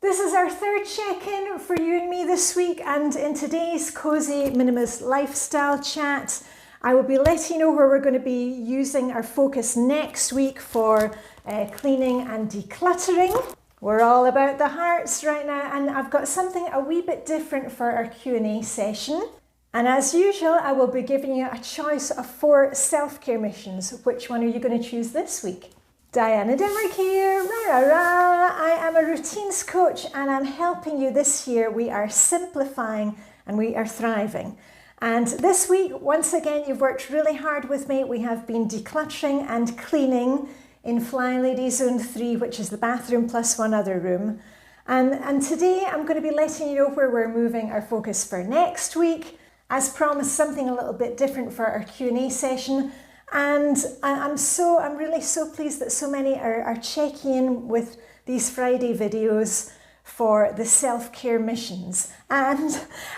This is our third check-in for you and me this week, and in today's Cozy Minimalist Lifestyle Chat, I will be letting you know where we're going to be using our focus next week for cleaning and decluttering. We're all about the hearts right now, and I've got something a wee bit different for our Q&A session. And as usual, I will be giving you a choice of 4 self-care missions. Which one are you going to choose this week? Diane here, rah, rah, rah. I am a routines coach and I'm helping you this year. We are simplifying and we are thriving. And this week, once again, you've worked really hard with me. We have been decluttering and cleaning in Flylady Zone 3, which is the bathroom plus one other room. And today I'm going to be letting you know where we're moving our focus for next week. As promised, something a little bit different for our Q&A session. And I'm really so pleased that so many are checking in with these Friday videos for the self-care missions. And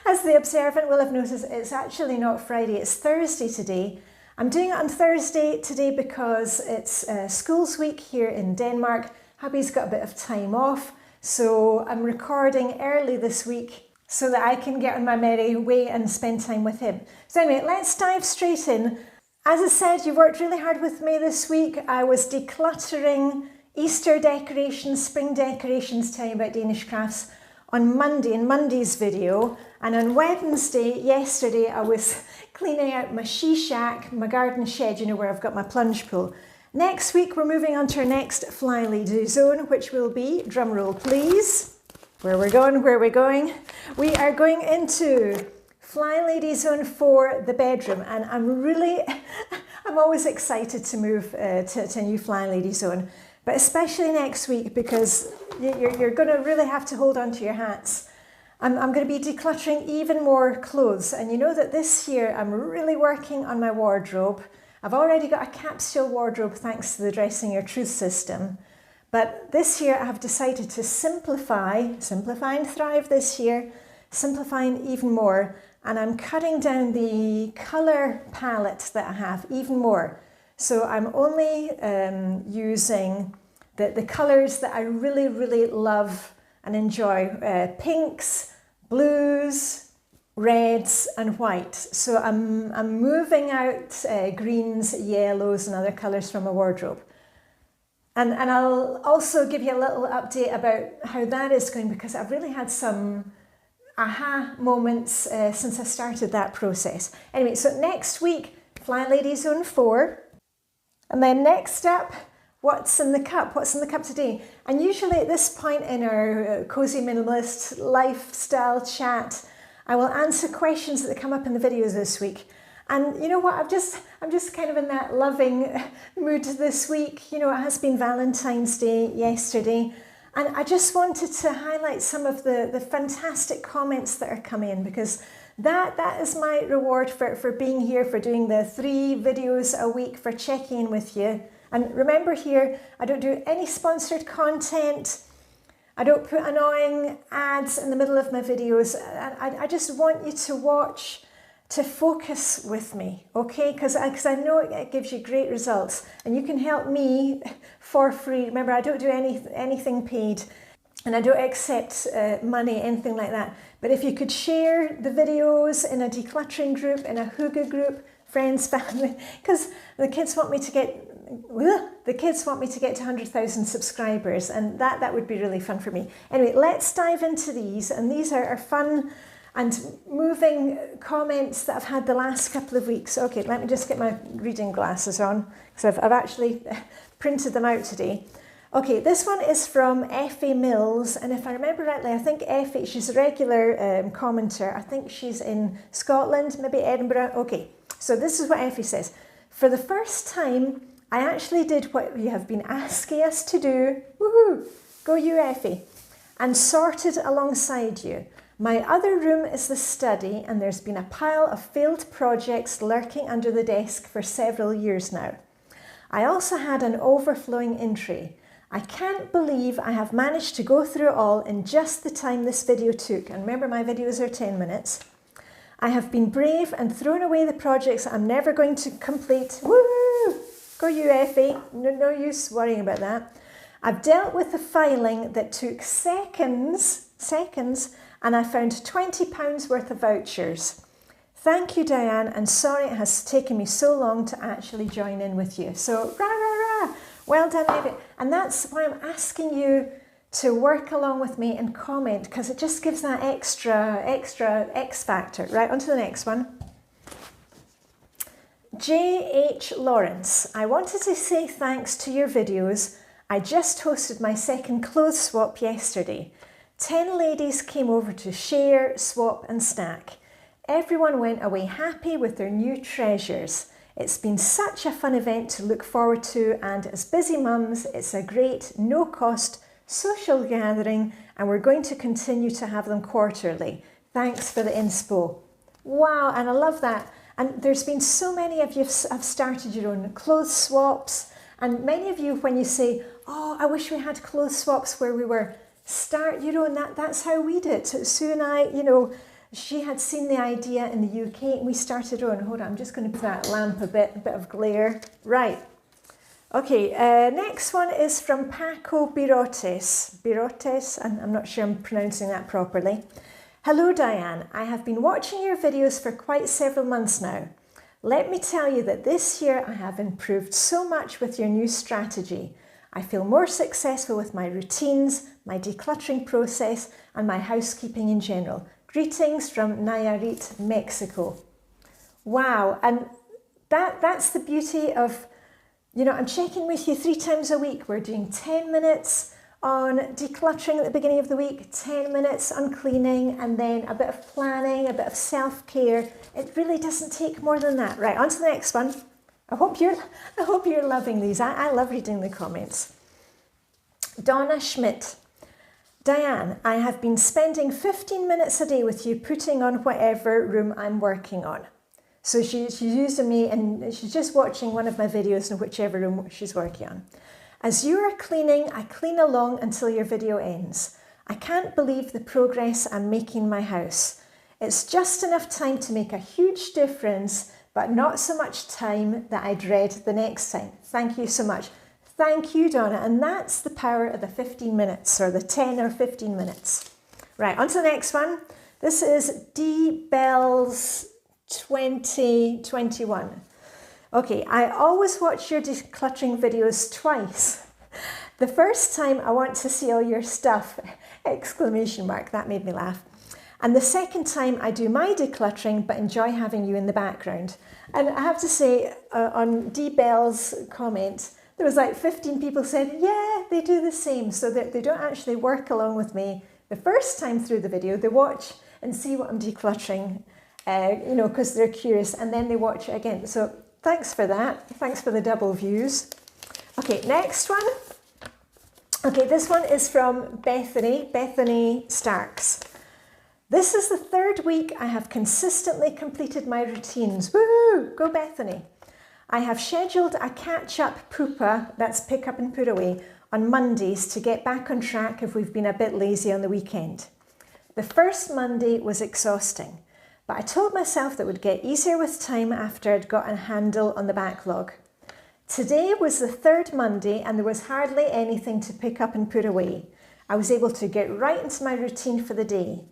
as the observant will have noticed, it's actually not Friday, it's Thursday today. I'm doing it on Thursday today because it's Schools Week here in Denmark. Hubby's got a bit of time off, so I'm recording early this week so that I can get on my merry way and spend time with him. So anyway, let's dive straight in. As I said, you've worked really hard with me this week. I was decluttering Easter decorations, spring decorations, telling you about Danish crafts on Monday, in Monday's video. And on Wednesday, yesterday, I was cleaning out my she shack, my garden shed, you know, where I've got my plunge pool. Next week, we're moving on to our next Flylady Zone, which will be, drumroll please, where we're going. We are going into Flylady Zone 4, the bedroom, and I'm always excited to move to a new Flylady Zone, but especially next week because you're going to really have to hold on to your hats. I'm going to be decluttering even more clothes, and you know that this year I'm really working on my wardrobe. I've already got a capsule wardrobe thanks to the Dressing Your Truth system, but this year I have decided to simplify and thrive this year, simplifying even more. And I'm cutting down the colour palette that I have even more. So I'm only using the colours that I really love and enjoy. Pinks, blues, reds and white. So I'm moving out greens, yellows and other colours from my wardrobe. And I'll also give you a little update about how that is going, because I've really had some aha moments since I started that process. Anyway, so next week, Flylady Zone 4. And then next up, what's in the cup? What's in the cup today? And usually at this point in our Cozy Minimalist Lifestyle Chat, I will answer questions that come up in the videos this week. And you know what, I'm just kind of in that loving mood this week. You know, it has been Valentine's Day yesterday. And I just wanted to highlight some of the fantastic comments that are coming in, because that is my reward for being here, for doing the 3 videos a week, for checking in with you. And remember here, I don't do any sponsored content. I don't put annoying ads in the middle of my videos. I just want you to watch, to focus with me, okay? Because I know it gives you great results, and you can help me for free. Remember, I don't do anything paid, and I don't accept money, anything like that. But if you could share the videos in a decluttering group, in a Hygge group, friends, family, because the kids want me to get to 100,000 subscribers, and that would be really fun for me. Anyway, let's dive into these, and these are fun and moving comments that I've had the last couple of weeks. Okay, let me just get my reading glasses on, because I've actually printed them out today. Okay, this one is from Effie Mills, and if I remember rightly, I think Effie, she's a regular commenter. I think she's in Scotland, maybe Edinburgh. Okay, so this is what Effie says. For the first time, I actually did what you have been asking us to do. Woohoo! Go you, Effie. And sorted alongside you. My other room is the study, and there's been a pile of failed projects lurking under the desk for several years now. I also had an overflowing entry. I can't believe I have managed to go through it all in just the time this video took. And remember, my videos are 10 minutes. I have been brave and thrown away the projects I'm never going to complete. Woo! Go you, Effie. No use worrying about that. I've dealt with the filing that took seconds, and I found £20 worth of vouchers. Thank you, Diane, and sorry it has taken me so long to actually join in with you. So, rah, rah, rah. Well done, David. And that's why I'm asking you to work along with me and comment, because it just gives that extra X factor. Right, on to the next one. J.H. Lawrence, I wanted to say thanks to your videos. I just hosted my second clothes swap yesterday. 10 ladies came over to share, swap and stack. Everyone went away happy with their new treasures. It's been such a fun event to look forward to, and as busy mums, it's a great, no-cost social gathering, and we're going to continue to have them quarterly. Thanks for the inspo. Wow, and I love that. And there's been so many of you have started your own clothes swaps, and many of you, when you say, oh, I wish we had clothes swaps where we were, start your own. That's how we did. So Sue and I, you know, she had seen the idea in the UK and we started our own. Hold on, I'm just going to put that lamp a bit of glare. Right. Okay, next one is from Paco Birotes, and I'm not sure I'm pronouncing that properly. Hello Diane, I have been watching your videos for quite several months now. Let me tell you that this year I have improved so much with your new strategy. I feel more successful with my routines, my decluttering process, and my housekeeping in general. Greetings from Nayarit, Mexico. Wow, and that's the beauty of, you know, I'm checking with you 3 times a week. We're doing 10 minutes on decluttering at the beginning of the week, 10 minutes on cleaning, and then a bit of planning, a bit of self-care. It really doesn't take more than that. Right, on to the next one. I hope you're loving these. I love reading the comments. Donna Schmidt. Diane, I have been spending 15 minutes a day with you putting on whatever room I'm working on. So she's using me and she's just watching one of my videos in whichever room she's working on. As you are cleaning, I clean along until your video ends. I can't believe the progress I'm making in my house. It's just enough time to make a huge difference, but not so much time that I dread the next time. Thank you so much. Thank you, Donna. And that's the power of the 15 minutes or the 10 or 15 minutes. Right, on to the next one. This is D Bells 2021. Okay, I always watch your decluttering videos twice. The first time I want to see all your stuff, exclamation mark, that made me laugh. And the second time I do my decluttering but enjoy having you in the background. And I have to say, on D Bell's comment, there was like 15 people said, yeah, they do the same, so that they don't actually work along with me the first time through the video. They watch and see what I'm decluttering, you know, because they're curious, and then they watch it again. So thanks for that. Thanks for the double views. Okay, next one. Okay, this one is from Bethany Starks. This is the 3rd week I have consistently completed my routines. Woo! Go Bethany. I have scheduled a catch-up pooper, that's pick up and put away, on Mondays to get back on track if we've been a bit lazy on the weekend. The first Monday was exhausting, but I told myself that it would get easier with time after I'd got a handle on the backlog. Today was the 3rd Monday and there was hardly anything to pick up and put away. I was able to get right into my routine for the day.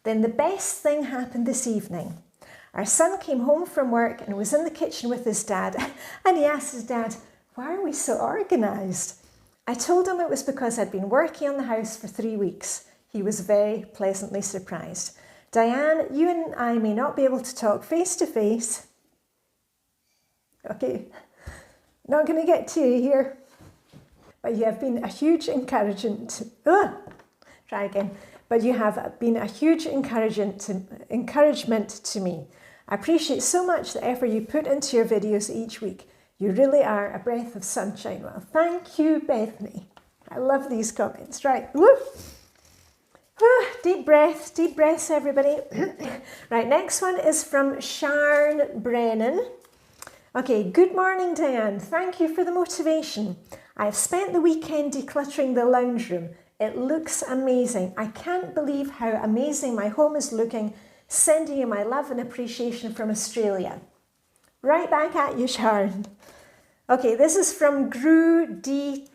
Then the best thing happened this evening. Our son came home from work and was in the kitchen with his dad, and he asked his dad, why are we so organised? I told him it was because I'd been working on the house for 3 weeks. He was very pleasantly surprised. Diane, you and I may not be able to talk face to face. Okay, not going to get to you here. But you have been a huge encouragement. Try again. But you have been a huge encouragement to me. I appreciate so much the effort you put into your videos each week. You really are a breath of sunshine. Well, thank you, Bethany. I love these comments. Right, woo. Deep breaths, everybody. Right, next one is from Sharon Brennan. Okay, good morning, Diane. Thank you for the motivation. I have spent the weekend decluttering the lounge room. It looks amazing. I can't believe how amazing my home is looking. Sending you my love and appreciation from Australia. Right back at you, Sharon. Okay, this is from Gru D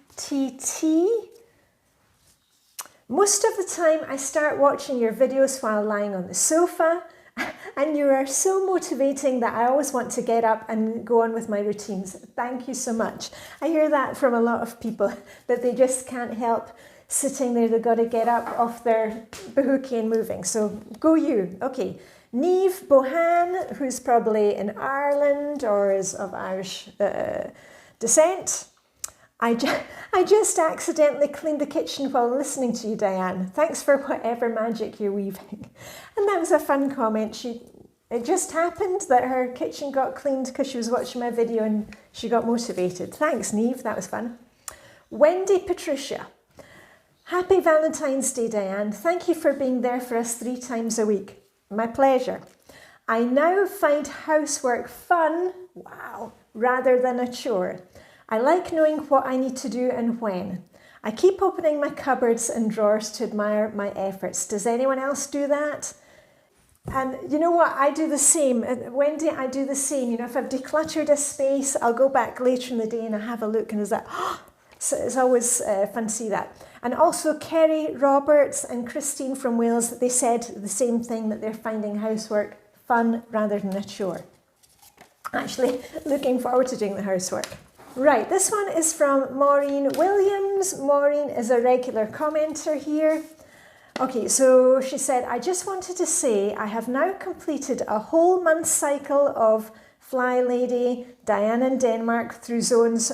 Most of the time I start watching your videos while lying on the sofa, and you are so motivating that I always want to get up and go on with my routines. Thank you so much. I hear that from a lot of people, that they just can't help sitting there. They've got to get up off their bahookie and moving. So go you. Okay. Niamh Bohan, who's probably in Ireland or is of Irish descent. I just accidentally cleaned the kitchen while listening to you, Diane. Thanks for whatever magic you're weaving. And that was a fun comment. It just happened that her kitchen got cleaned because she was watching my video and she got motivated. Thanks, Niamh. That was fun. Wendy Patricia. Happy Valentine's Day, Diane. Thank you for being there for us 3 times a week. My pleasure. I now find housework fun, wow, rather than a chore. I like knowing what I need to do and when. I keep opening my cupboards and drawers to admire my efforts. Does anyone else do that? And you know what? I do the same. Wendy, I do the same. You know, if I've decluttered a space, I'll go back later in the day and I have a look and so it's always fun to see that. And also Kerry Roberts and Christine from Wales, they said the same thing, that they're finding housework fun rather than a chore. Actually, looking forward to doing the housework. Right, this one is from Maureen Williams. Maureen is a regular commenter here. Okay, so she said, I just wanted to say I have now completed a whole month cycle of Flylady, Diane in Denmark through zones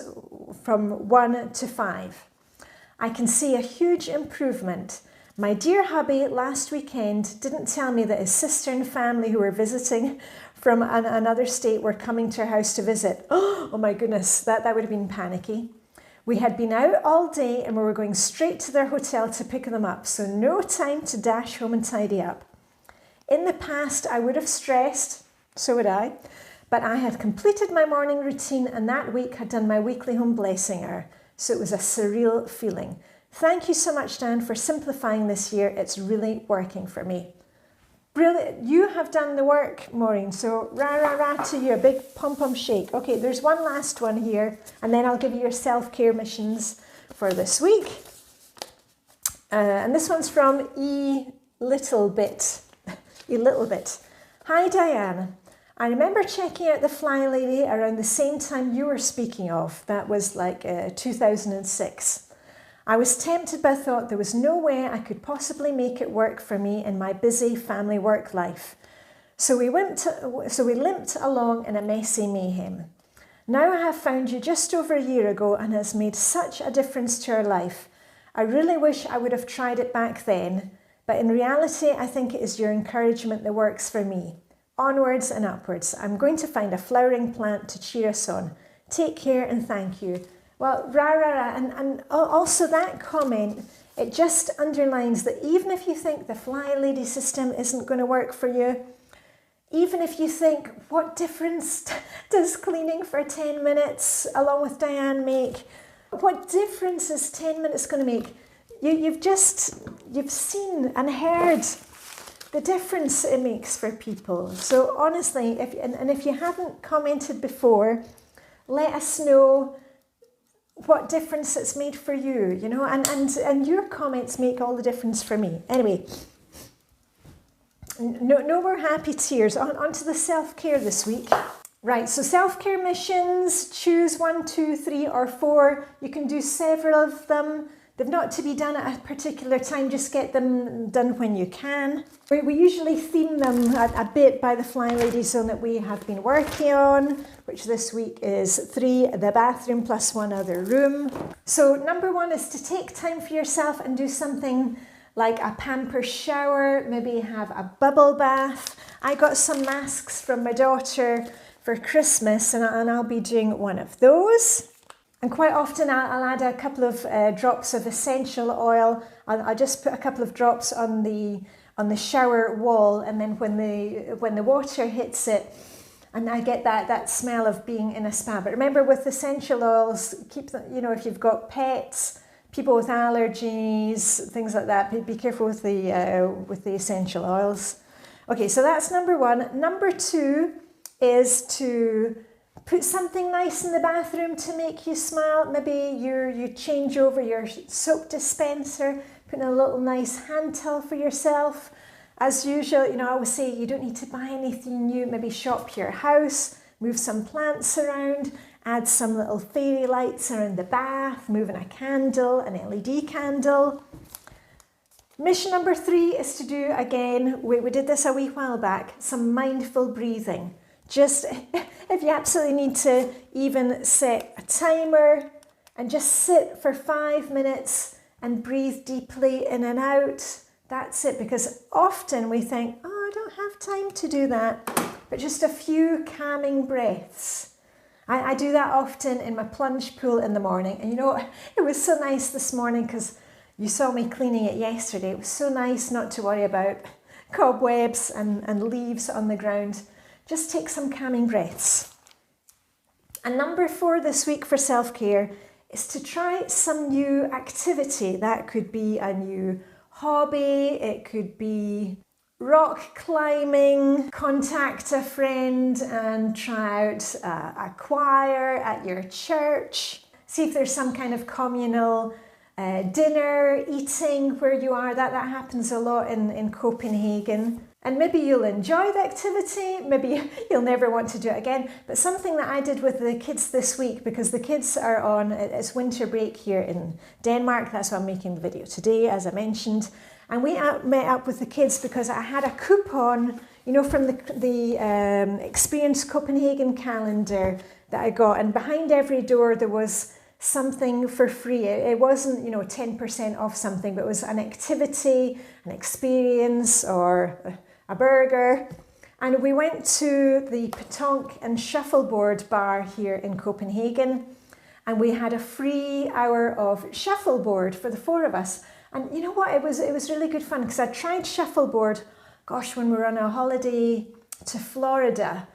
from 1 to 5. I can see a huge improvement. My dear hubby last weekend didn't tell me that his sister and family who were visiting from another state were coming to our house to visit. Oh my goodness, that would have been panicky. We had been out all day and we were going straight to their hotel to pick them up, so no time to dash home and tidy up. In the past, I would have stressed, so would I, but I had completed my morning routine and that week had done my weekly home blessing hour. So it was a surreal feeling. Thank you so much, Dan, for simplifying this year. It's really working for me. Brilliant. You have done the work, Maureen. So rah, rah, rah to you. A big pom-pom shake. Okay, there's one last one here, and then I'll give you your self-care missions for this week. And this one's from E Little Bit. E Little Bit. Hi, Diane. I remember checking out the Flylady around the same time you were speaking of. That was like 2006. I was tempted by the thought there was no way I could possibly make it work for me in my busy family work life. So we limped along in a messy mayhem. Now I have found you just over a year ago and has made such a difference to our life. I really wish I would have tried it back then, but in reality I think it is your encouragement that works for me. Onwards and upwards. I'm going to find a flowering plant to cheer us on. Take care and thank you. Well, rah, rah, rah. And also that comment, it just underlines that even if you think the Flylady system isn't going to work for you, even if you think, what difference does cleaning for 10 minutes along with Diane make? What difference is 10 minutes going to make? You've seen and heard the difference it makes for people. So honestly, if you haven't commented before, let us know what difference it's made for you, you know, and your comments make all the difference for me. Anyway, no more happy tears. On to the self-care this week. Right, so self-care missions, choose 1, 2, 3 or 4. You can do several of them. They've not to be done at a particular time, just get them done when you can. We usually theme them a bit by the Flylady Zone that we have been working on, which this week is 3, the bathroom plus 1 other room. So number 1 is to take time for yourself and do something like a pamper shower, maybe have a bubble bath. I got some masks from my daughter for Christmas and I'll be doing one of those. And quite often I'll add a couple of drops of essential oil. I'll just put a couple of drops on the shower wall, and then when the water hits it, and I get that smell of being in a spa. But remember, with essential oils, keep them, you know, if you've got pets, people with allergies, things like that, be careful with the essential oils. Okay, so that's number 1. Number 2 is to Put something nice in the bathroom to make you smile. Maybe you change over your soap dispenser, put in a little nice hand towel for yourself. As usual, I always say you don't need to buy anything new. Maybe shop your house, move some plants around, add some little fairy lights around the bath, moving a candle, an LED candle. Mission number 3 is to do, again, we did this a wee while back, some mindful breathing. Just, if you absolutely need to, even set a timer and just sit for 5 minutes and breathe deeply in and out. That's it, because often we think, oh, I don't have time to do that. But just a few calming breaths. I do that often in my plunge pool in the morning. And it was so nice this morning because you saw me cleaning it yesterday. It was so nice not to worry about cobwebs and leaves on the ground. Just take some calming breaths. And number 4 this week for self-care is to try some new activity. That could be a new hobby, it could be rock climbing, contact a friend and try out a choir at your church. See if there's some kind of communal dinner, eating where you are. That happens a lot in Copenhagen. And maybe you'll enjoy the activity, maybe you'll never want to do it again. But something that I did with the kids this week, because the kids are on, it's winter break here in Denmark, that's why I'm making the video today, as I mentioned. And we met up with the kids because I had a coupon, from the Experience Copenhagen calendar that I got. And behind every door there was something for free. It wasn't, 10% off something, but it was an activity, an experience, or a burger. And we went to the Petanque and Shuffleboard bar here in Copenhagen, and we had a free hour of shuffleboard for the 4 of us. And you know what, it was really good fun, because I tried shuffleboard, when we were on a holiday to Florida,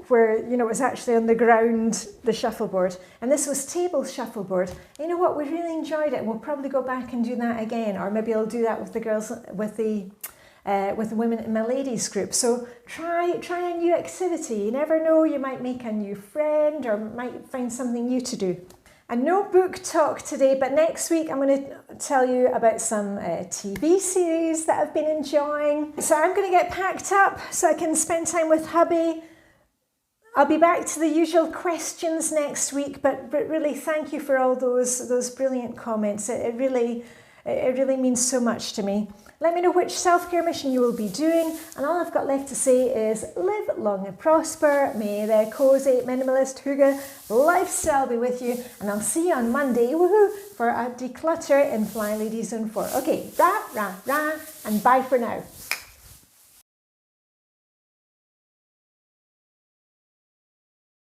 where, it was actually on the ground, the shuffleboard. And this was table shuffleboard. And you know what, we really enjoyed it, and we'll probably go back and do that again, or maybe I'll do that with the girls, with the women in my ladies group. So try a new activity. You never know, you might make a new friend or might find something new to do. And no book talk today, but next week I'm going to tell you about some TV series that I've been enjoying. So I'm going to get packed up so I can spend time with hubby. I'll be back to the usual questions next week, but really thank you for all those brilliant comments. It really means so much to me. Let me know which self-care mission you will be doing, and all I've got left to say is live long and prosper. May the cozy minimalist Hygge lifestyle be with you, and I'll see you on Monday, woohoo, for a declutter in Flylady Zone 4. Okay, rah, rah, rah, and bye for now.